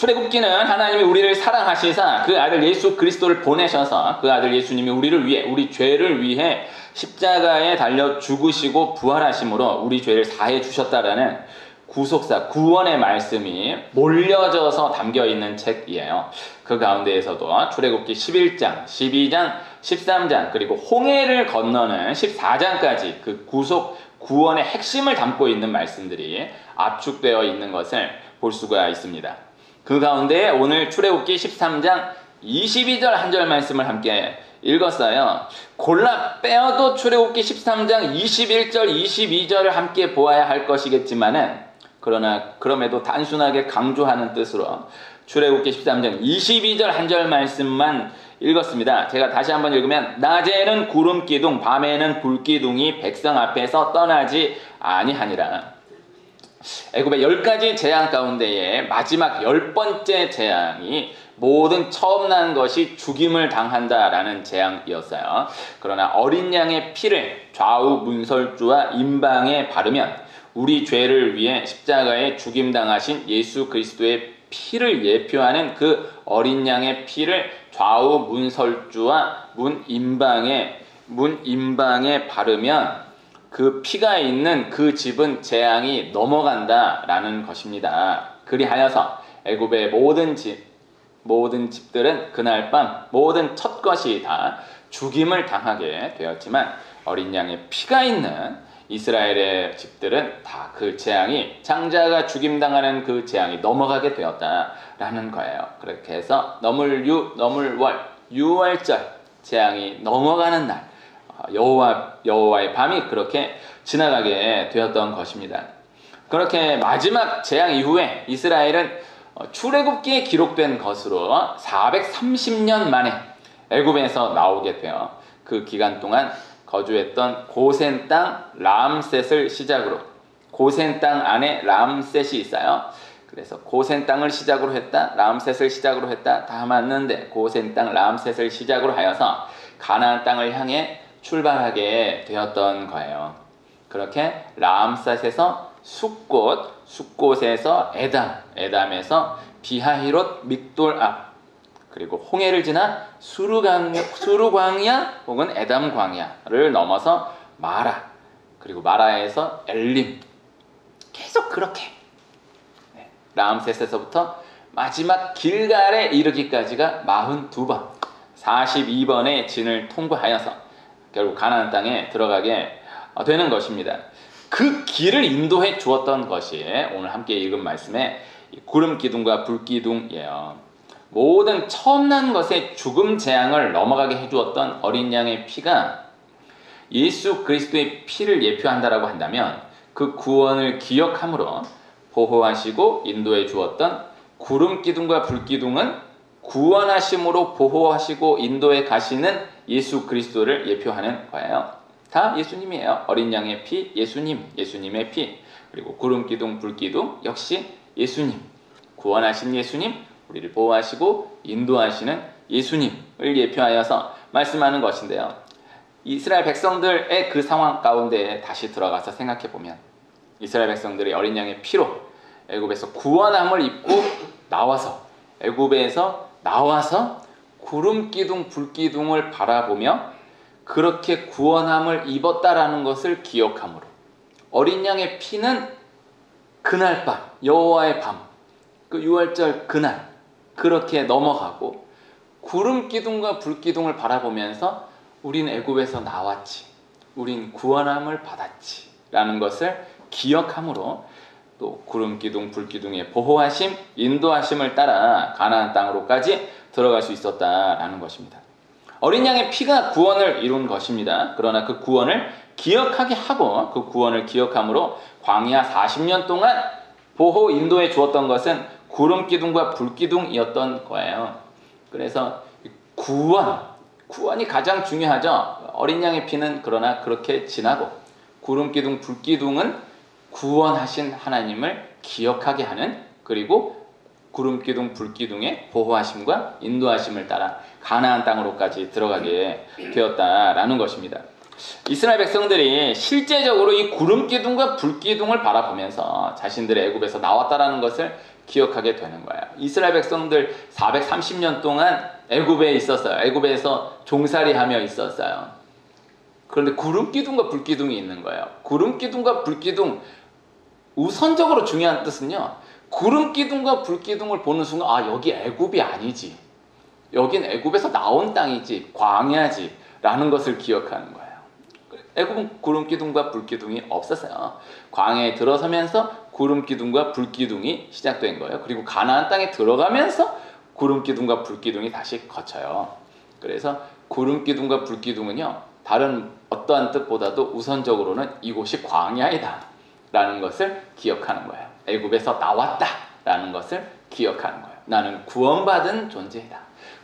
출애굽기는 하나님이 우리를 사랑하시사 그 아들 예수 그리스도를 보내셔서 그 아들 예수님이 우리를 위해, 우리 죄를 위해 십자가에 달려 죽으시고 부활하심으로 우리 죄를 사해 주셨다라는 구속사, 구원의 말씀이 몰려져서 담겨있는 책이에요. 그 가운데에서도 출애굽기 11장, 12장, 13장, 그리고 홍해를 건너는 14장까지 그 구속, 구원의 핵심을 담고 있는 말씀들이 압축되어 있는 것을 볼 수가 있습니다. 그 가운데 오늘 출애굽기 13장 22절 한 절 말씀을 함께 읽었어요. 골라 빼어도 출애굽기 13장 21절, 22절을 함께 보아야 할 것이겠지만은 그러나 그럼에도 단순하게 강조하는 뜻으로 출애굽기 13장 22절 한 절 말씀만 읽었습니다. 제가 다시 한번 읽으면 낮에는 구름 기둥 밤에는 불 기둥이 백성 앞에서 떠나지 아니하니라. 애굽의 10가지 재앙 가운데에 마지막 10번째 재앙이 모든 처음 난 것이 죽임을 당한다라는 재앙이었어요. 그러나 어린 양의 피를 좌우 문설주와 임방에 바르면 우리 죄를 위해 십자가에 죽임당하신 예수 그리스도의 피를 예표하는 그 어린 양의 피를 좌우 문설주와 문임방에 바르면 그 피가 있는 그 집은 재앙이 넘어간다라는 것입니다. 그리하여서 애굽의 모든 집들은 그날 밤 모든 첫 것이 다 죽임을 당하게 되었지만 어린 양의 피가 있는 이스라엘의 집들은 다 그 재앙이, 장자가 죽임당하는 그 재앙이 넘어가게 되었다라는 거예요. 그렇게 해서 너물월, 유월절 재앙이 넘어가는 날 여호와의 밤이 그렇게 지나가게 되었던 것입니다. 그렇게 마지막 재앙 이후에 이스라엘은 출애굽기에 기록된 것으로 430년 만에 애굽에서 나오게 되어 그 기간 동안 거주했던 고센 땅 람셋을 시작으로, 고센 땅 안에 람셋이 있어요. 그래서 고센 땅을 시작으로 했다, 람셋을 시작으로 했다, 다 맞는데 고센 땅 람셋을 시작으로 하여서 가나안 땅을 향해 출발하게 되었던 거예요. 그렇게 람셋에서 숫곳, 숫곳에서 에담에서 비하히롯 믹돌 앞, 그리고 홍해를 지나 수르광야 혹은 에담 광야를 넘어서 마라, 그리고 마라에서 엘림, 계속 그렇게 람셋에서부터 마지막 길갈에 이르기까지가 42번, 42번의 진을 통과하여서 결국 가나안 땅에 들어가게 되는 것입니다. 그 길을 인도해 주었던 것이 오늘 함께 읽은 말씀의 구름 기둥과 불 기둥이에요. 모든 처음 난 것의 죽음 재앙을 넘어가게 해주었던 어린 양의 피가 예수 그리스도의 피를 예표한다라고 한다면 그 구원을 기억함으로 보호하시고 인도해 주었던 구름 기둥과 불 기둥은 구원하심으로 보호하시고 인도해 가시는 예수 그리스도를 예표하는 거예요. 다 예수님이에요. 어린 양의 피, 예수님의 피, 그리고 구름 기둥, 불 기둥 역시 예수님, 구원하신 예수님, 우리를 보호하시고 인도하시는 예수님을 예표하여서 말씀하는 것인데요. 이스라엘 백성들의 그 상황 가운데 다시 들어가서 생각해보면 이스라엘 백성들이 어린 양의 피로 애굽에서 구원함을 입고 나와서, 애굽에서 나와서 구름 기둥, 불 기둥을 바라보며 그렇게 구원함을 입었다라는 것을 기억함으로 어린 양의 피는 그날 밤, 여호와의 밤, 그 유월절 그날 그렇게 넘어가고 구름 기둥과 불 기둥을 바라보면서 우린 애굽에서 나왔지, 우린 구원함을 받았지 라는 것을 기억함으로 또 구름 기둥, 불 기둥의 보호하심, 인도하심을 따라 가나안 땅으로까지 들어갈 수 있었다라는 것입니다. 어린 양의 피가 구원을 이룬 것입니다. 그러나 그 구원을 기억하게 하고 그 구원을 기억함으로 광야 40년 동안 보호, 인도해 주었던 것은 구름 기둥과 불 기둥이었던 거예요. 그래서 구원이 가장 중요하죠. 어린 양의 피는 그러나 그렇게 지나고 구름 기둥, 불 기둥은 구원하신 하나님을 기억하게 하는, 그리고 구름 기둥, 불 기둥의 보호하심과 인도하심을 따라 가나안 땅으로까지 들어가게 되었다라는 것입니다. 이스라엘 백성들이 실제적으로 이 구름 기둥과 불 기둥을 바라보면서 자신들의 애굽에서 나왔다라는 것을 기억하게 되는 거예요. 이스라엘 백성들 430년 동안 애굽에 있었어요. 애굽에서 종살이하며 있었어요. 그런데 구름 기둥과 불 기둥이 있는 거예요. 구름 기둥과 불 기둥, 우선적으로 중요한 뜻은요, 구름 기둥과 불 기둥을 보는 순간, 아, 여기 애굽이 아니지, 여긴 애굽에서 나온 땅이지, 광야지 라는 것을 기억하는 거예요. 애굽은 구름 기둥과 불 기둥이 없었어요. 광야에 들어서면서 구름 기둥과 불 기둥이 시작된 거예요. 그리고 가나안 땅에 들어가면서 구름 기둥과 불 기둥이 다시 거쳐요. 그래서 구름 기둥과 불 기둥은요, 다른 어떠한 뜻보다도 우선적으로는 이곳이 광야이다 라는 것을 기억하는 거예요. 애굽에서 나왔다 라는 것을 기억하는 거예요. 나는 구원받은 존재이다,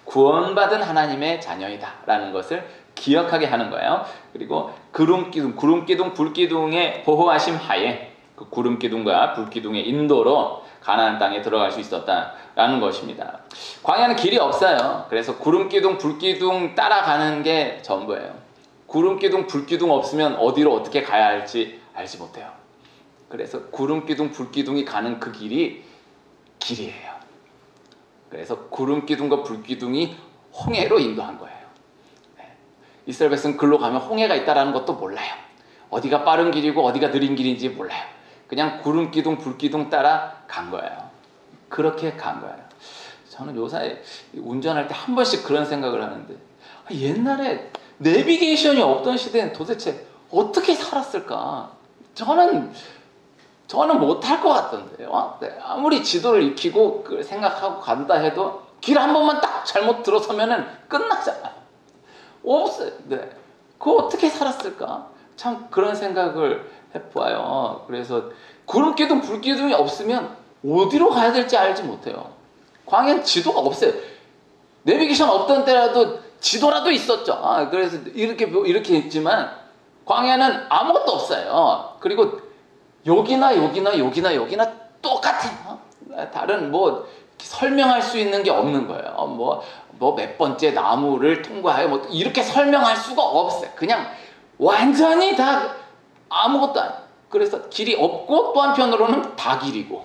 구원받은 하나님의 자녀이다 라는 것을 기억하게 하는 거예요. 그리고 구름 기둥, 불 기둥의 보호하심 하에 그 구름 기둥과 불 기둥의 인도로 가나안 땅에 들어갈 수 있었다라는 것입니다. 광야는 길이 없어요. 그래서 구름 기둥, 불 기둥 따라가는 게 전부예요. 구름 기둥, 불 기둥 없으면 어디로 어떻게 가야 할지 알지 못해요. 그래서 구름 기둥, 불 기둥이 가는 그 길이 길이에요. 그래서 구름 기둥과 불 기둥이 홍해로 인도한 거예요. 이스라엘 백성은 글로 가면 홍해가 있다는 것도 몰라요. 어디가 빠른 길이고 어디가 느린 길인지 몰라요. 그냥 구름 기둥, 불 기둥 따라 간 거예요. 그렇게 간 거예요. 저는 요새 운전할 때 한 번씩 그런 생각을 하는데, 옛날에 내비게이션이 없던 시대엔 도대체 어떻게 살았을까? 저는 못할 것 같던데요. 아무리 지도를 익히고 생각하고 간다 해도 길 한 번만 딱 잘못 들어서면은 끝나잖아요. 없어요. 네. 그거 어떻게 살았을까? 참 그런 생각을 해보아요. 그래서 구름 기둥, 불 기둥이 없으면 어디로 가야 될지 알지 못해요. 광야는 지도가 없어요. 내비게이션 없던 때라도 지도라도 있었죠. 그래서 이렇게 있지만 광야는 아무것도 없어요. 그리고 여기나 똑같아요. 다른 설명할 수 있는 게 없는 거예요. 몇 번째 나무를 통과해요. 이렇게 설명할 수가 없어요. 그냥 완전히 다 아무것도 아니에요. 그래서 길이 없고 또 한편으로는 다 길이고.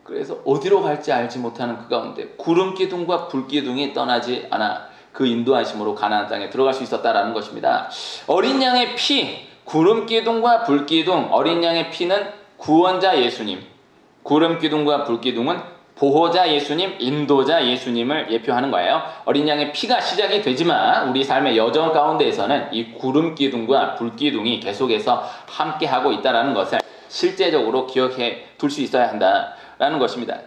그래서 어디로 갈지 알지 못하는 그 가운데 구름 기둥과 불 기둥이 떠나지 않아 그 인도하심으로 가나안 땅에 들어갈 수 있었다라는 것입니다. 어린 양의 피, 구름 기둥과 불 기둥, 어린 양의 피는 구원자 예수님, 구름 기둥과 불 기둥은 보호자 예수님, 인도자 예수님을 예표하는 거예요. 어린 양의 피가 시작이 되지만 우리 삶의 여정 가운데에서는 이 구름 기둥과 불 기둥이 계속해서 함께하고 있다는 것을 실제적으로 기억해 둘 수 있어야 한다라는 것입니다.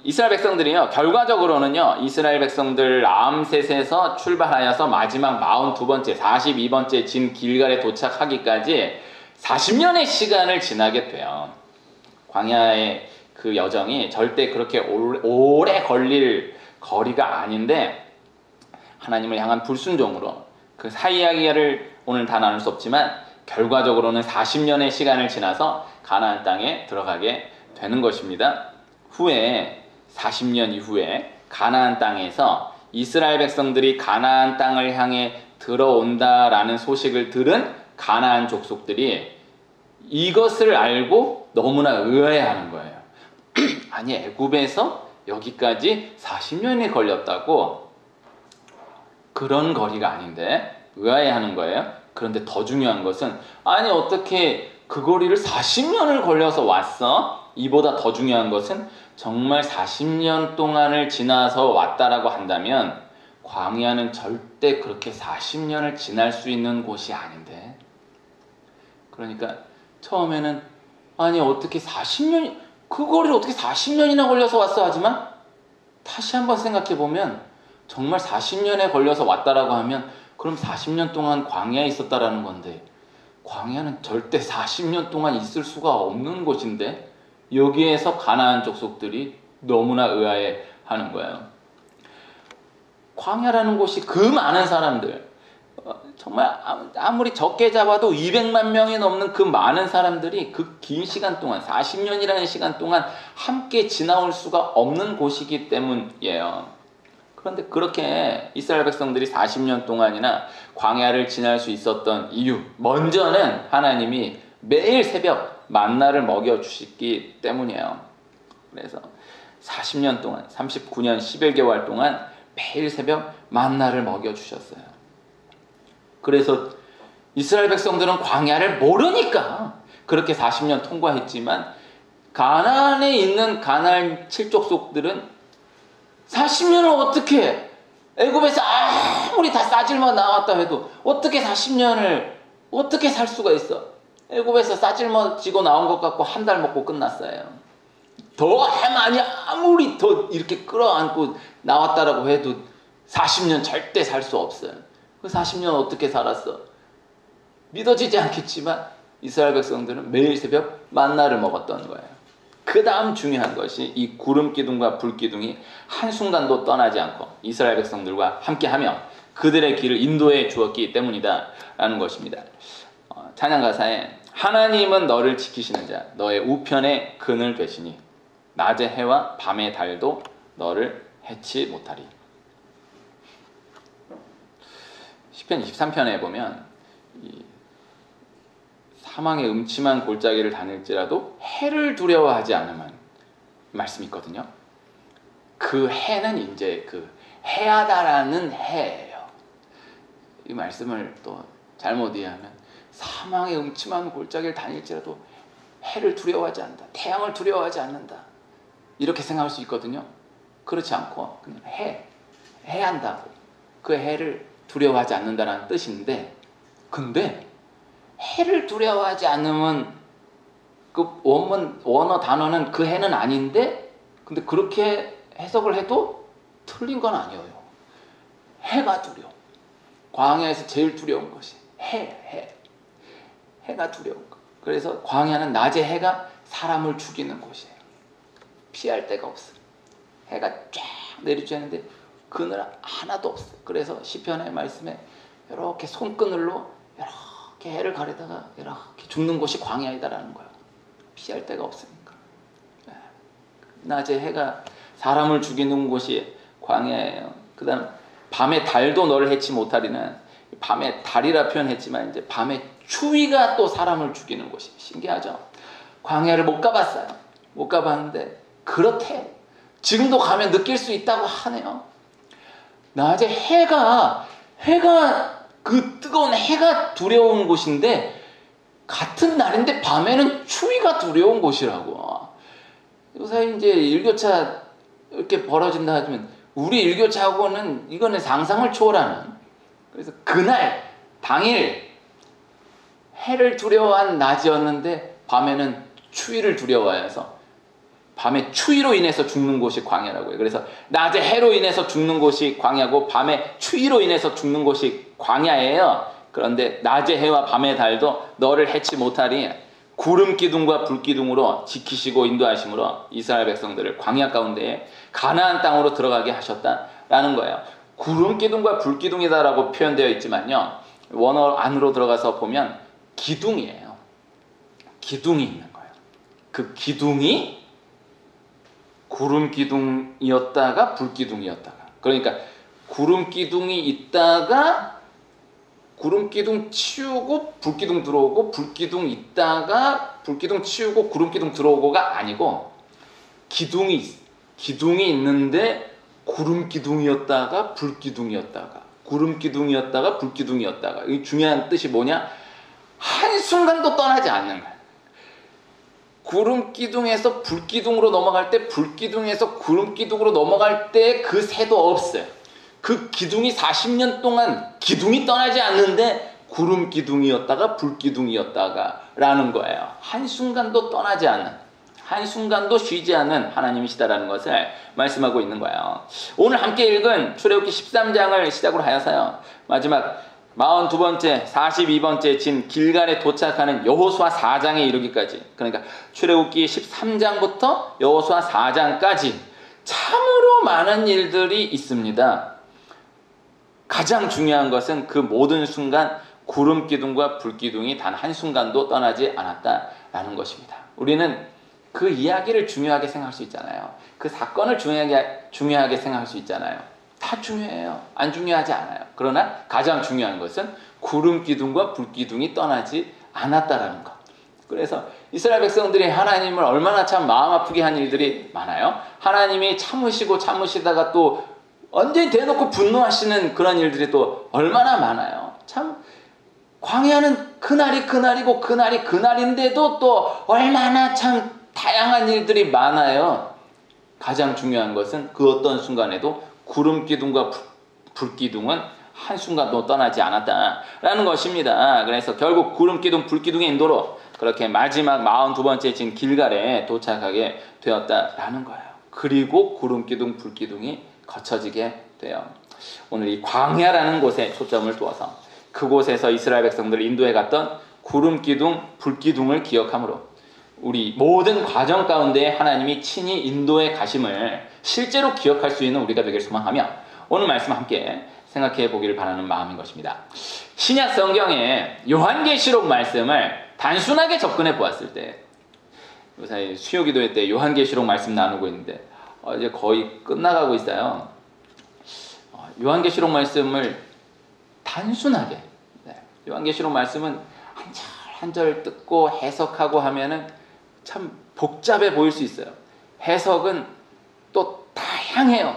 이스라엘 백성들이요, 결과적으로는요, 이스라엘 백성들 람셋에서 출발하여서 마지막 42번째, 42번째 진 길갈에 도착하기까지 40년의 시간을 지나게 돼요. 광야의 그 여정이 절대 그렇게 오래 걸릴 거리가 아닌데, 하나님을 향한 불순종으로 그 사이야기를 오늘 다 나눌 수 없지만 결과적으로는 40년의 시간을 지나서 가나안 땅에 들어가게 되는 것입니다. 후에 40년 이후에 가나안 땅에서 이스라엘 백성들이 가나안 땅을 향해 들어온다라는 소식을 들은 가나안 족속들이 이것을 알고 너무나 의아해하는 거예요. 아니, 애굽에서 여기까지 40년이 걸렸다고? 그런 거리가 아닌데 의아해하는 거예요. 그런데 더 중요한 것은, 아니 어떻게 그 거리를 40년을 걸려서 왔어? 이보다 더 중요한 것은 정말 40년 동안을 지나서 왔다라고 한다면 광야는 절대 그렇게 40년을 지날 수 있는 곳이 아닌데. 그러니까 처음에는 아니 어떻게 40년이, 그 거리를 어떻게 40년이나 걸려서 왔어? 하지만 다시 한번 생각해 보면 정말 40년에 걸려서 왔다라고 하면 그럼 40년 동안 광야에 있었다라는 건데, 광야는 절대 40년 동안 있을 수가 없는 곳인데 여기에서 가나안 족속들이 너무나 의아해 하는 거예요. 광야라는 곳이 그 많은 사람들, 정말 아무리 적게 잡아도 200만 명이 넘는 그 많은 사람들이 그 긴 시간 동안, 40년이라는 시간 동안 함께 지나올 수가 없는 곳이기 때문이에요. 그런데 그렇게 이스라엘 백성들이 40년 동안이나 광야를 지날 수 있었던 이유, 먼저는 하나님이 매일 새벽 만나를 먹여주시기 때문이에요. 그래서 40년 동안 39년 11개월 동안 매일 새벽 만나를 먹여주셨어요. 그래서 이스라엘 백성들은 광야를 모르니까 그렇게 40년 통과했지만 가나안에 있는 가나안 7족속들은 40년을 어떻게 애굽에서 아무리 다 싸질만 나왔다 해도 어떻게 40년을 어떻게 살 수가 있어? 애굽에서 싸질머지고 나온 것 같고 한 달 먹고 끝났어요. 더 많이 아무리 더 이렇게 끌어안고 나왔다라고 해도 40년 절대 살 수 없어요. 그 40년 어떻게 살았어? 믿어지지 않겠지만 이스라엘 백성들은 매일 새벽 만나를 먹었던 거예요. 그 다음 중요한 것이 이 구름 기둥과 불 기둥이 한순간도 떠나지 않고 이스라엘 백성들과 함께하며 그들의 길을 인도해 주었기 때문이다 라는 것입니다. 찬양 가사에 하나님은 너를 지키시는 자 너의 우편에 그늘 되시니 낮의 해와 밤의 달도 너를 해치 못하리. 시편 23편에 보면 이 사망의 음침한 골짜기를 다닐지라도 해를 두려워하지 않으면 말씀이 있거든요. 그 해는 이제 그 해하다라는 해예요. 이 말씀을 또 잘못 이해하면 사망의 음침한 골짜기를 다닐지라도 해를 두려워하지 않는다. 태양을 두려워하지 않는다. 이렇게 생각할 수 있거든요. 그렇지 않고 그냥 해한다고. 그 해를 두려워하지 않는다라는 뜻인데 근데 해를 두려워하지 않으면 그 원어 단어는 그 해는 아닌데 근데 그렇게 해석을 해도 틀린 건 아니에요. 해가 두려워. 광야에서 제일 두려운 것이 해가 두려운 것. 그래서 광야는 낮에 해가 사람을 죽이는 곳이에요. 피할 데가 없어요. 해가 쫙 내리쬐는데 그늘 하나도 없어요. 그래서 시편의 말씀에 이렇게 손그늘로 이렇게 해를 가리다가 이렇게 죽는 곳이 광야이다라는 거예요. 피할 데가 없으니까. 낮에 해가 사람을 죽이는 곳이 광야예요. 그 다음 밤에 달도 너를 해치 못하리는 밤에 달이라 표현했지만 이제 밤에 추위가 또 사람을 죽이는 곳이 신기하죠. 광야를 못 가봤어요. 못 가봤는데 그렇대요. 지금도 가면 느낄 수 있다고 하네요. 낮에 해가 그 뜨거운 해가 두려운 곳인데 같은 날인데 밤에는 추위가 두려운 곳이라고. 요새 이제 일교차 이렇게 벌어진다 하지만 우리 일교차하고는 이거는 상상을 초월하는. 그래서 그날 당일 해를 두려워한 낮이었는데 밤에는 추위를 두려워해서 밤에 추위로 인해서 죽는 곳이 광야라고요. 그래서 낮에 해로 인해서 죽는 곳이 광야고 밤에 추위로 인해서 죽는 곳이 광야예요. 그런데 낮의 해와 밤의 달도 너를 해치 못하리. 구름 기둥과 불 기둥으로 지키시고 인도하심으로 이스라엘 백성들을 광야 가운데에 가나안 땅으로 들어가게 하셨다라는 거예요. 구름 기둥과 불 기둥이다라고 표현되어 있지만요. 원어 안으로 들어가서 보면 기둥이에요. 기둥이 있는 거예요. 그 기둥이 구름 기둥이었다가 불 기둥이었다가. 그러니까 구름 기둥이 있다가 구름 기둥 치우고 불 기둥 들어오고 불 기둥 있다가 불 기둥 치우고 구름 기둥 들어오고가 아니고 기둥이 있는데 구름 기둥이었다가 불 기둥이었다가 구름 기둥이었다가 불 기둥이었다가. 이 중요한 뜻이 뭐냐? 한순간도 떠나지 않는 거예요. 구름 기둥에서 불 기둥으로 넘어갈 때 불 기둥에서 구름 기둥으로 넘어갈 때 그 새도 없어요. 그 기둥이 40년 동안 기둥이 떠나지 않는데 구름 기둥이었다가 불 기둥이었다가 라는 거예요. 한순간도 떠나지 않는, 한순간도 쉬지 않는 하나님이시다라는 것을 말씀하고 있는 거예요. 오늘 함께 읽은 출애굽기 13장을 시작으로 하여서요. 마지막 42번째, 42번째 진 길갈에 도착하는 여호수아 4장에 이르기까지, 그러니까 출애굽기 13장부터 여호수아 4장까지 참으로 많은 일들이 있습니다. 가장 중요한 것은 그 모든 순간 구름 기둥과 불 기둥이 단 한순간도 떠나지 않았다라는 것입니다. 우리는 그 이야기를 중요하게 생각할 수 있잖아요. 그 사건을 중요하게 생각할 수 있잖아요. 다 중요해요. 안 중요하지 않아요. 그러나 가장 중요한 것은 구름 기둥과 불 기둥이 떠나지 않았다라는 것. 그래서 이스라엘 백성들이 하나님을 얼마나 참 마음 아프게 한 일들이 많아요. 하나님이 참으시다가 또 완전히 대놓고 분노하시는 그런 일들이 또 얼마나 많아요. 참 광야는 그날이고 그날이 그날인데도 또 얼마나 참 다양한 일들이 많아요. 가장 중요한 것은 그 어떤 순간에도 구름 기둥과 불 기둥은 한순간도 떠나지 않았다라는 것입니다. 그래서 결국 구름 기둥, 불 기둥의 인도로 그렇게 마지막 42번째 진 길갈에 도착하게 되었다라는 거예요. 그리고 구름 기둥, 불 기둥이 거쳐지게 돼요. 오늘 이 광야라는 곳에 초점을 두어서 그곳에서 이스라엘 백성들을 인도해 갔던 구름 기둥, 불 기둥을 기억함으로 우리 모든 과정 가운데 하나님이 친히 인도해 가심을 실제로 기억할 수 있는 우리가 되길 소망하며 오늘 말씀 함께 생각해 보기를 바라는 마음인 것입니다. 신약 성경의 요한계시록 말씀을 단순하게 접근해 보았을 때 요새 수요기도회 때 요한계시록 말씀 나누고 있는데 이제 거의 끝나가고 있어요. 요한계시록 말씀을 단순하게 요한계시록 말씀은 한 절 한 절 뜯고 해석하고 하면은 참 복잡해 보일 수 있어요. 해석은 또 다양해요.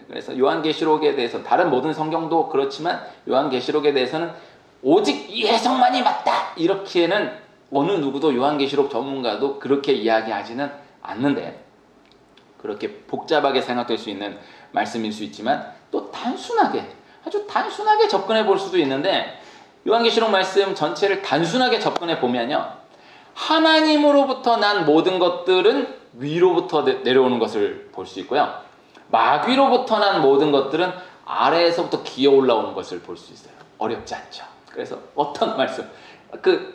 그래서 요한계시록에 대해서 다른 모든 성경도 그렇지만 요한계시록에 대해서는 오직 이 해석만이 맞다 이렇게는 어느 누구도 요한계시록 전문가도 그렇게 이야기하지는 않는데 그렇게 복잡하게 생각될 수 있는 말씀일 수 있지만 또 단순하게 아주 단순하게 접근해 볼 수도 있는데 요한계시록 말씀 전체를 단순하게 접근해 보면요 하나님으로부터 난 모든 것들은 위로부터 내려오는 것을 볼 수 있고요 마귀로부터 난 모든 것들은 아래에서부터 기어 올라오는 것을 볼 수 있어요. 어렵지 않죠. 그래서 어떤 말씀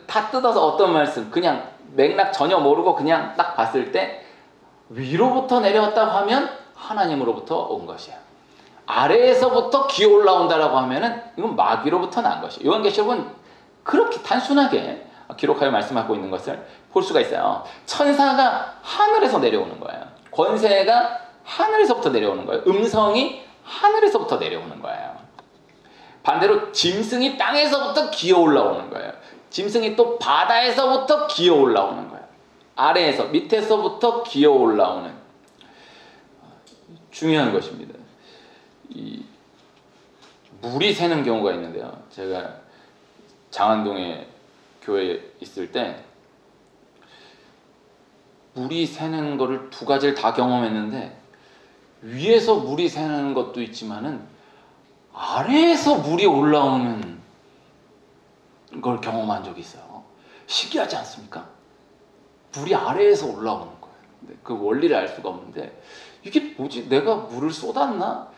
다 뜯어서 어떤 말씀 그냥 맥락 전혀 모르고 그냥 딱 봤을 때 위로부터 내려왔다고 하면 하나님으로부터 온 것이에요. 아래에서부터 기어 올라온다라고 하면은 이건 마귀로부터 난 것이에요. 요한계시록은 그렇게 단순하게 기록하여 말씀하고 있는 것을 볼 수가 있어요. 천사가 하늘에서 내려오는 거예요. 권세가 하늘에서부터 내려오는 거예요. 음성이 하늘에서부터 내려오는 거예요. 반대로 짐승이 땅에서부터 기어 올라오는 거예요. 짐승이 또 바다에서부터 기어 올라오는 거예요. 아래에서 밑에서부터 기어 올라오는 중요한 것입니다. 이 물이 새는 경우가 있는데요. 제가 장안동에 교회에 있을 때 물이 새는 거를 두 가지를 다 경험했는데 위에서 물이 새는 것도 있지만은 아래에서 물이 올라오는 걸 경험한 적이 있어요. 신기하지 않습니까? 물이 아래에서 올라오는 거예요. 그 원리를 알 수가 없는데 이게 뭐지? 내가 물을 쏟았나?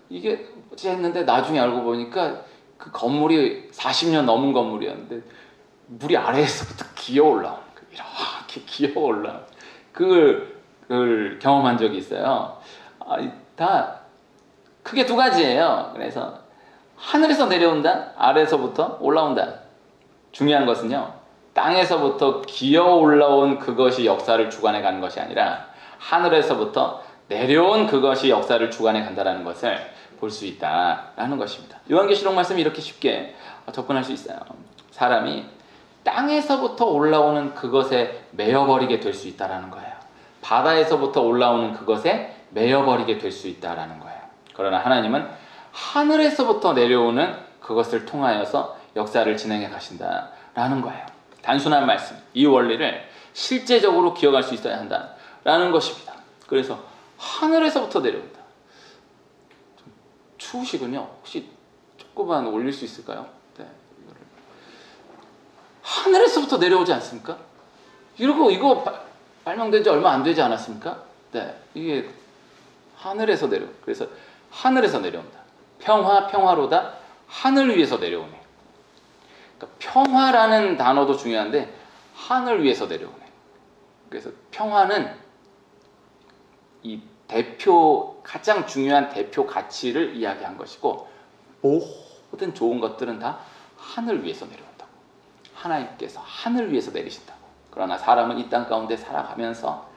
이게 뭐지 했는데 나중에 알고 보니까 그 건물이 40년 넘은 건물이었는데 물이 아래에서부터 기어 올라오는 거예요. 이렇게 기어 올라오는 그걸 경험한 적이 있어요. 다 크게 두 가지예요. 그래서 하늘에서 내려온다, 아래에서부터 올라온다. 중요한 것은요, 땅에서부터 기어 올라온 그것이 역사를 주관해 가는 것이 아니라 하늘에서부터 내려온 그것이 역사를 주관해 간다는 것을 볼 수 있다라는 것입니다. 요한계시록 말씀이 이렇게 쉽게 접근할 수 있어요. 사람이 땅에서부터 올라오는 그것에 매여버리게 될 수 있다라는 거예요. 바다에서부터 올라오는 그것에 매여버리게 될 수 있다라는 거예요. 그러나 하나님은 하늘에서부터 내려오는 그것을 통하여서 역사를 진행해 가신다라는 거예요. 단순한 말씀, 이 원리를 실제적으로 기억할 수 있어야 한다라는 것입니다. 그래서 하늘에서부터 내려온다. 좀 추우시군요. 혹시 조금만 올릴 수 있을까요? 네, 하늘에서부터 내려오지 않습니까? 이거 발명된 지 얼마 안 되지 않았습니까? 네, 이게 하늘에서 그래서 하늘에서 내려온다. 평화로다. 하늘 위에서 내려오네. 그러니까 평화라는 단어도 중요한데 하늘 위에서 내려오네. 그래서 평화는 이 가장 중요한 대표 가치를 이야기한 것이고 모든 좋은 것들은 다 하늘 위에서 내려온다고. 하나님께서 하늘 위에서 내리신다고. 그러나 사람은 이 땅 가운데 살아가면서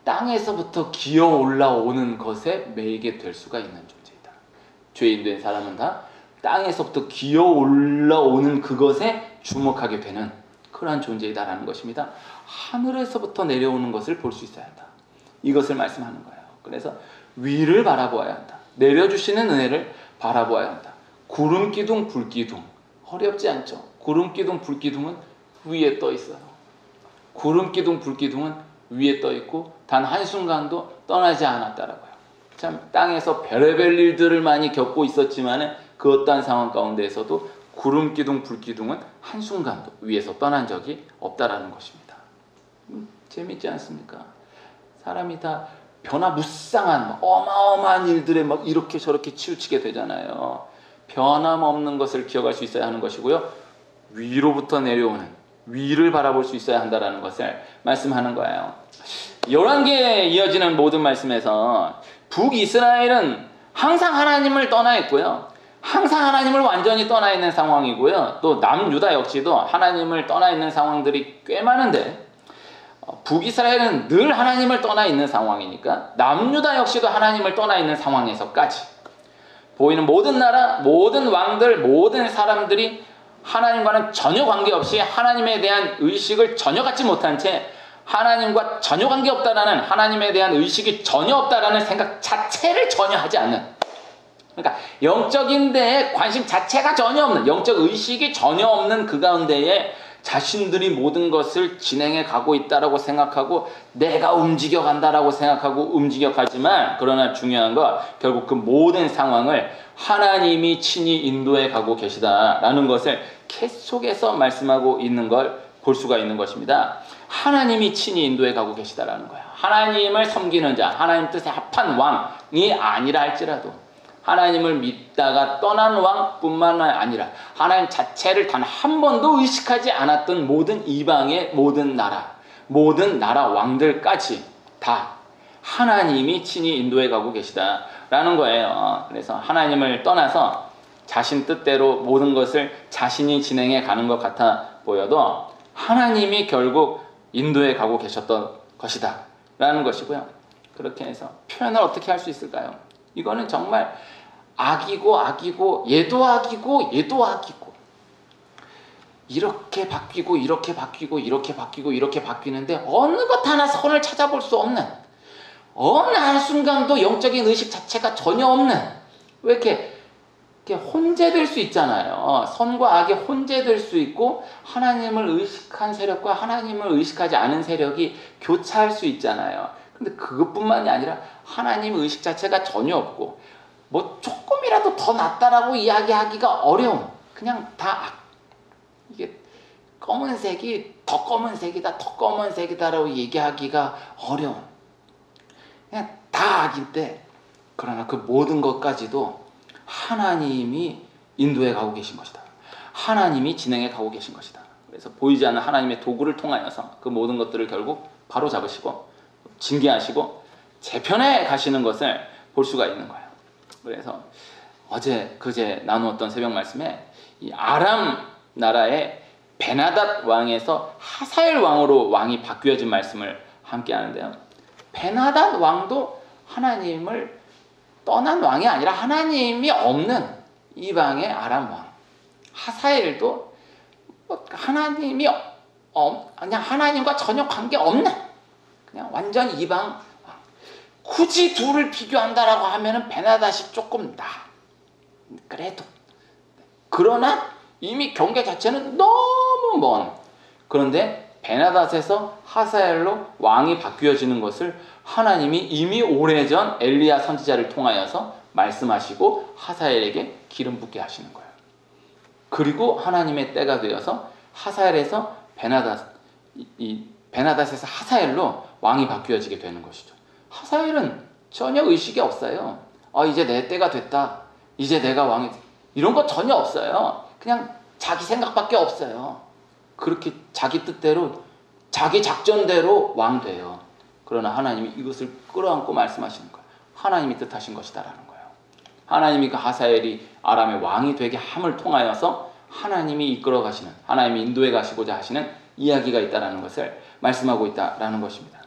땅에서부터 기어 올라오는 것에 매이게 될 수가 있는 존재이다. 죄인 된 사람은 다 땅에서부터 기어 올라오는 그것에 주목하게 되는 그러한 존재이다라는 것입니다. 하늘에서부터 내려오는 것을 볼 수 있어야 한다. 이것을 말씀하는 거예요. 그래서 위를 바라보아야 한다. 내려주시는 은혜를 바라보아야 한다. 구름 기둥, 불 기둥. 어렵지 않죠? 구름 기둥, 불 기둥은 위에 떠 있어요. 구름 기둥, 불 기둥은 위에 떠 있고 단 한순간도 떠나지 않았다라고요. 참 땅에서 별의별 일들을 많이 겪고 있었지만 그 어떠한 상황 가운데에서도 구름 기둥, 불 기둥은 한순간도 위에서 떠난 적이 없다라는 것입니다. 재밌지 않습니까? 사람이 다 변화무쌍한 어마어마한 일들에 막 이렇게 저렇게 치우치게 되잖아요. 변함없는 것을 기억할 수 있어야 하는 것이고요. 위로부터 내려오는 위를 바라볼 수 있어야 한다는 것을 말씀하는 거예요. 열왕기에 이어지는 모든 말씀에서 북이스라엘은 항상 하나님을 떠나 있고요. 항상 하나님을 완전히 떠나 있는 상황이고요. 또 남유다 역시도 하나님을 떠나 있는 상황들이 꽤 많은데 북이스라엘은 늘 하나님을 떠나 있는 상황이니까 남유다 역시도 하나님을 떠나 있는 상황에서까지 보이는 모든 나라, 모든 왕들, 모든 사람들이 하나님과는 전혀 관계없이 하나님에 대한 의식을 전혀 갖지 못한 채 하나님과 전혀 관계없다라는 하나님에 대한 의식이 전혀 없다라는 생각 자체를 전혀 하지 않는, 그러니까 영적인 데에 관심 자체가 전혀 없는, 영적 의식이 전혀 없는 그 가운데에 자신들이 모든 것을 진행해 가고 있다라고 생각하고 내가 움직여 간다라고 생각하고 움직여 가지만, 그러나 중요한 건 결국 그 모든 상황을 하나님이 친히 인도해 가고 계시다라는 것을 계속해서 말씀하고 있는 걸 볼 수가 있는 것입니다. 하나님이 친히 인도해 가고 계시다라는 거예요. 하나님을 섬기는 자, 하나님 뜻에 합한 왕이 아니라 할지라도 하나님을 믿다가 떠난 왕뿐만 아니라 하나님 자체를 단 한 번도 의식하지 않았던 모든 이방의 모든 나라 왕들까지 다 하나님이 친히 인도해 가고 계시다라는 거예요. 그래서 하나님을 떠나서 자신 뜻대로 모든 것을 자신이 진행해 가는 것 같아 보여도 하나님이 결국 인도해 가고 계셨던 것이다 라는 것이고요. 그렇게 해서 표현을 어떻게 할 수 있을까요? 이거는 정말 악이고 얘도 악이고 이렇게 바뀌고 이렇게 바뀌고 이렇게 바뀌고 이렇게 바뀌는데 어느 것 하나 선을 찾아볼 수 없는, 어느 한순간도 영적인 의식 자체가 전혀 없는, 왜 이렇게 혼재될 수 있잖아요. 선과 악이 혼재될 수 있고 하나님을 의식한 세력과 하나님을 의식하지 않은 세력이 교차할 수 있잖아요. 근데 그것뿐만이 아니라 하나님 의식 자체가 전혀 없고 뭐 조금이라도 더 낫다라고 이야기하기가 어려운, 그냥 다 악. 이게 검은색이 더 검은색이다라고 얘기하기가 어려운, 그냥 다 악인데 그러나 그 모든 것까지도 하나님이 인도해 가고 계신 것이다. 하나님이 진행해 가고 계신 것이다. 그래서 보이지 않는 하나님의 도구를 통하여서 그 모든 것들을 결국 바로잡으시고 징계하시고 재편해 가시는 것을 볼 수가 있는 거예요. 그래서 그제 나누었던 새벽 말씀에 이 아람 나라의 베나닷 왕에서 하사엘 왕으로 왕이 바뀌어진 말씀을 함께 하는데요. 베나닷 왕도 하나님을 떠난 왕이 아니라 하나님이 없는 이방의 아람 왕. 하사엘도 하나님이 그냥 하나님과 전혀 관계없는 그냥 완전 이방 왕. 굳이 둘을 비교한다라고 하면은 베나닷이 조금 그래도. 그러나 이미 경계 자체는 너무 먼. 그런데 베나닷에서 하사엘로 왕이 바뀌어지는 것을 하나님이 이미 오래전 엘리야 선지자를 통하여서 말씀하시고 하사엘에게 기름 붓게 하시는 거예요. 그리고 하나님의 때가 되어서 하사엘에서 베나닷에서 하사엘로 왕이 바뀌어지게 되는 것이죠. 하사엘은 전혀 의식이 없어요. 이제 내 때가 됐다. 이제 내가 왕이 이런 거 전혀 없어요. 그냥 자기 생각밖에 없어요. 그렇게 자기 뜻대로 자기 작전대로 왕 돼요. 그러나 하나님이 이것을 끌어안고 말씀하시는 거예요. 하나님이 뜻하신 것이다라는 거예요. 하나님이 그 하사엘이 아람의 왕이 되게 함을 통하여서 하나님이 이끌어 가시는, 하나님이 인도해 가시고자 하시는 이야기가 있다라는 것을 말씀하고 있다라는 것입니다.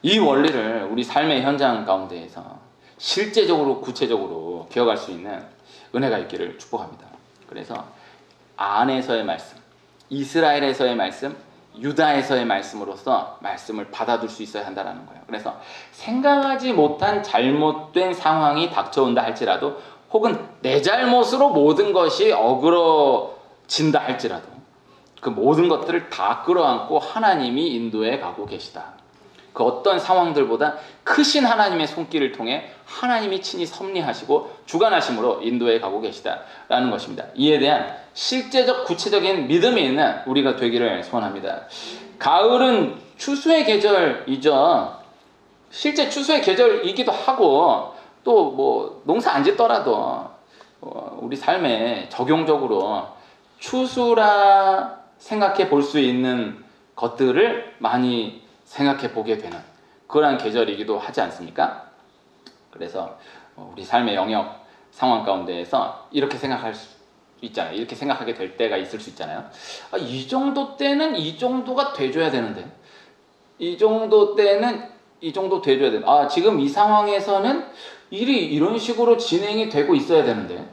이 원리를 우리 삶의 현장 가운데에서 실제적으로 구체적으로 기억할 수 있는 은혜가 있기를 축복합니다. 그래서 안에서의 말씀, 이스라엘에서의 말씀, 유다에서의 말씀으로서 말씀을 받아둘 수 있어야 한다는 거예요. 그래서 생각하지 못한 잘못된 상황이 닥쳐온다 할지라도, 혹은 내 잘못으로 모든 것이 어그러진다 할지라도, 그 모든 것들을 다 끌어안고 하나님이 인도해 가고 계시다. 그 어떤 상황들보다 크신 하나님의 손길을 통해 하나님이 친히 섭리하시고 주관하심으로 인도해 가고 계시다라는 것입니다. 이에 대한 실제적 구체적인 믿음이 있는 우리가 되기를 소원합니다. 가을은 추수의 계절이죠. 실제 추수의 계절이기도 하고, 또 뭐 농사 안 짓더라도 우리 삶에 적용적으로 추수라 생각해 볼 수 있는 것들을 많이 생각해 보게 되는 그러한 계절이기도 하지 않습니까? 그래서 우리 삶의 영역 상황 가운데에서 이렇게 생각할 수 있잖아요. 이렇게 생각하게 될 때가 있을 수 있잖아요. 이 정도 때는 이 정도가 돼줘야 되는데, 이 정도 때는 이 정도 돼줘야 되는데, 지금 이 상황에서는 일이 이런 식으로 진행이 되고 있어야 되는데,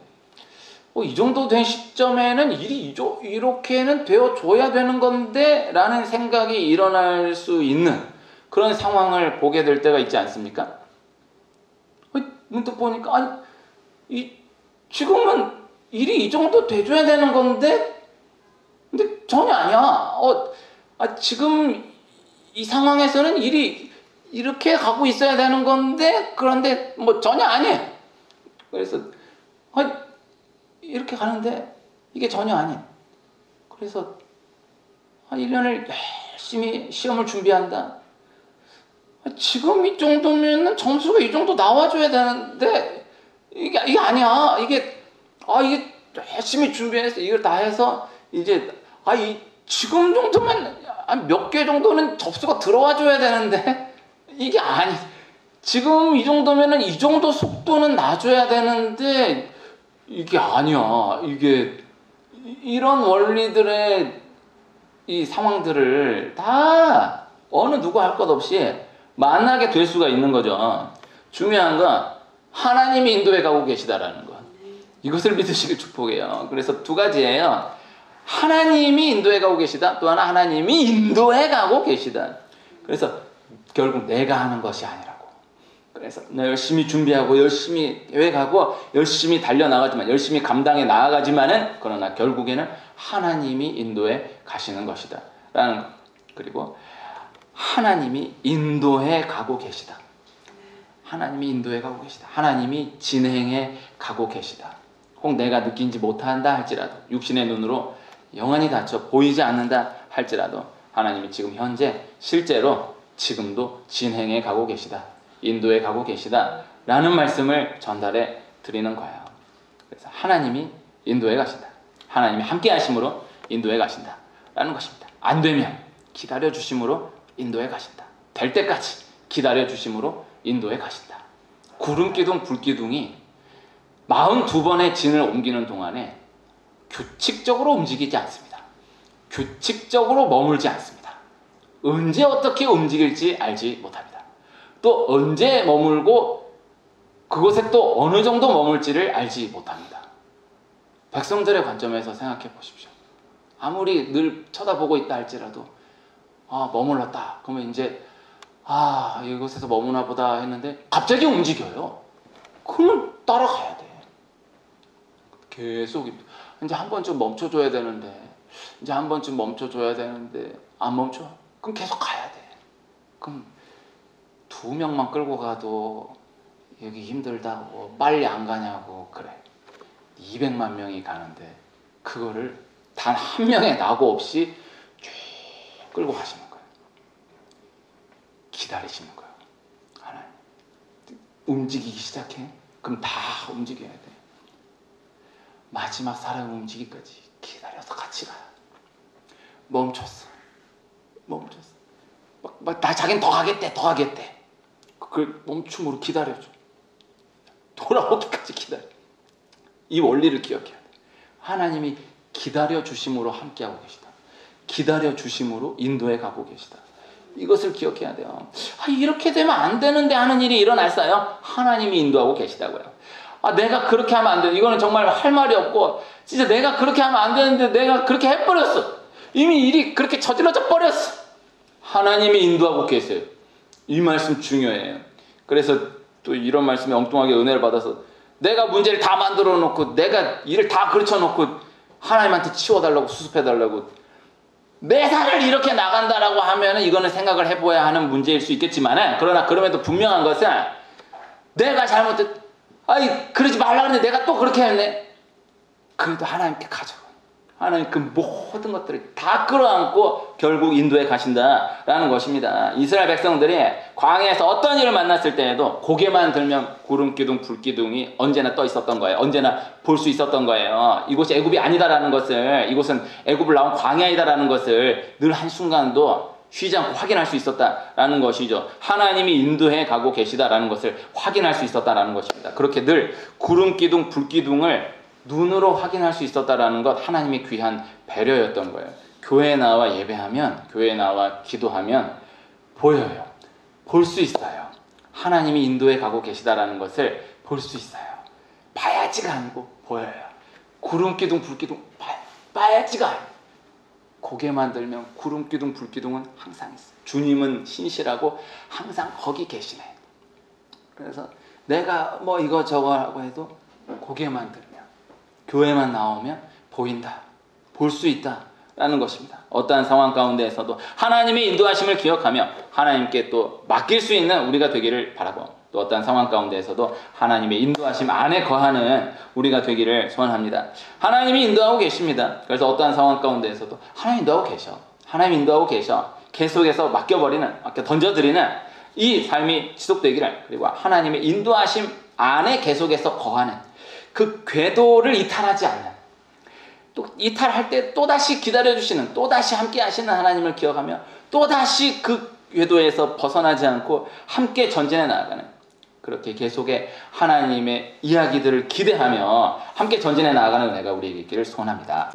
이 정도 된 시점에는 일이 이렇게는 되어줘야 되는 건데 라는 생각이 일어날 수 있는 그런 상황을 보게 될 때가 있지 않습니까? 문득 보니까 지금은 일이 이 정도 돼줘야 되는 건데, 근데 전혀 아니야. 지금 이 상황에서는 일이 이렇게 가고 있어야 되는 건데, 그런데 뭐 전혀 아니에요. 그래서 이렇게 가는데 이게 전혀 아니에요. 그래서 1년을 열심히 시험을 준비한다. 지금 이 정도면 점수가 이 정도 나와줘야 되는데 이게 아니야. 이게 열심히 준비해서 이걸 다 해서 이제 지금 정도면 몇 개 정도는 접수가 들어와 줘야 되는데 이게 아니. 지금 이 정도면은 이 정도 속도는 놔줘야 되는데 이게 아니야. 이게 이런 원리들의 이 상황들을 다 어느 누구 할 것 없이 만나게 될 수가 있는 거죠. 중요한 건 하나님이 인도해 가고 계시다라는 것. 이것을 믿으시길 축복해요. 그래서 두 가지예요. 하나님이 인도해 가고 계시다. 또 하나 하나님이 인도해 가고 계시다. 그래서 결국 내가 하는 것이 아니라고. 그래서 열심히 준비하고 열심히 해가고 열심히 달려나가지만, 열심히 감당해 나아가지만은, 그러나 결국에는 하나님이 인도해 가시는 것이다 라는 것. 그리고 하나님이 인도해 가고 계시다. 하나님이 인도해 가고 계시다. 하나님이 진행해 가고 계시다. 혹 내가 느끼지 못한다 할지라도, 육신의 눈으로 영원히 닫혀 보이지 않는다 할지라도, 하나님이 지금 현재 실제로 지금도 진행해 가고 계시다. 인도해 가고 계시다 라는 말씀을 전달해 드리는 거예요. 그래서 하나님이 인도해 가신다. 하나님이 함께 하심으로 인도해 가신다 라는 것입니다. 안 되면 기다려 주심으로 인도해 가신다. 될 때까지 기다려 주심으로 인도해 가신다. 구름기둥 불기둥이 42번의 진을 옮기는 동안에 규칙적으로 움직이지 않습니다. 규칙적으로 머물지 않습니다. 언제 어떻게 움직일지 알지 못합니다. 또 언제 머물고 그곳에 또 어느 정도 머물지를 알지 못합니다. 백성들의 관점에서 생각해 보십시오. 아무리 늘 쳐다보고 있다 할지라도 머물렀다. 그러면 이제 이곳에서 머무나 보다 했는데 갑자기 움직여요. 그러면 따라가야 돼. 계속 이제 한 번쯤 멈춰줘야 되는데, 이제 한 번쯤 멈춰줘야 되는데 안 멈춰? 그럼 계속 가야 돼. 그럼 2명만 끌고 가도 여기 힘들다고 빨리 안 가냐고 그래. 200만 명이 가는데 그거를 단 한 명의 낙오 없이 쭉 끌고 가시는 거예요. 기다리시는 거예요. 하나님. 움직이기 시작해? 그럼 다 움직여야 돼. 마지막 사람 움직이기까지 기다려서 같이 가요. 멈췄어. 자기는 더 가겠대. 그걸 멈춤으로 기다려줘. 돌아오기까지 기다려. 이 원리를 기억해야 돼. 하나님이 기다려 주심으로 함께하고 계시다. 기다려 주심으로 인도해 가고 계시다. 이것을 기억해야 돼요. 이렇게 되면 안 되는데 하는 일이 일어났어요. 하나님이 인도하고 계시다고요. 내가 그렇게 하면 안 돼. 이거는 정말 할 말이 없고, 진짜 내가 그렇게 하면 안 되는데 내가 그렇게 해버렸어. 이미 일이 그렇게 저질러져 버렸어. 하나님이 인도하고 계세요. 이 말씀 중요해요. 그래서 또 이런 말씀에 엉뚱하게 은혜를 받아서 내가 문제를 다 만들어 놓고 내가 일을 다 그르쳐 놓고 하나님한테 치워달라고 수습해달라고 내 삶을 이렇게 나간다라고 하면은 이거는 생각을 해봐야 하는 문제일 수 있겠지만은, 그러나 그럼에도 분명한 것은 내가 그러지 말라 그랬는데 내가 또 그렇게 했네. 그래도 하나님께 가져가. 하나님 그 모든 것들을 다 끌어안고 결국 인도에 가신다라는 것입니다. 이스라엘 백성들이 광야에서 어떤 일을 만났을 때에도 고개만 들면 구름기둥, 불기둥이 언제나 떠 있었던 거예요. 언제나 볼 수 있었던 거예요. 이곳이 애굽이 아니다라는 것을, 이곳은 애굽을 나온 광야이다라는 것을 늘 한순간도 쉬지 않고 확인할 수 있었다라는 것이죠. 하나님이 인도해 가고 계시다라는 것을 확인할 수 있었다라는 것입니다. 그렇게 늘 구름기둥, 불기둥을 눈으로 확인할 수 있었다라는 것, 하나님의 귀한 배려였던 거예요. 교회에 나와 예배하면, 교회에 나와 기도하면 보여요. 볼 수 있어요. 하나님이 인도에 가고 계시다라는 것을 볼 수 있어요. 봐야지가 아니고 보여요. 구름기둥, 불기둥 봐야지가 아니고 고개만 들면 구름기둥, 불기둥은 항상 있어요. 주님은 신실하고 항상 거기 계시네. 그래서 내가 뭐 이거 저거 하고 해도 고개만 들면, 교회만 나오면 보인다, 볼 수 있다 라는 것입니다. 어떠한 상황 가운데에서도 하나님의 인도하심을 기억하며 하나님께 또 맡길 수 있는 우리가 되기를 바라고, 또 어떠한 상황 가운데에서도 하나님의 인도하심 안에 거하는 우리가 되기를 소원합니다. 하나님이 인도하고 계십니다. 그래서 어떠한 상황 가운데에서도 하나님 인도하고 계셔. 하나님 인도하고 계셔. 계속해서 맡겨 던져드리는 이 삶이 지속되기를, 그리고 하나님의 인도하심 안에 계속해서 거하는 그 궤도를 이탈하지 않는, 또 이탈할 때 또다시 기다려주시는, 또다시 함께 하시는 하나님을 기억하며 또다시 그 궤도에서 벗어나지 않고 함께 전진해 나아가는, 그렇게 계속의 하나님의 이야기들을 기대하며 함께 전진해 나아가는 은혜가 우리에게 있기를 소원합니다.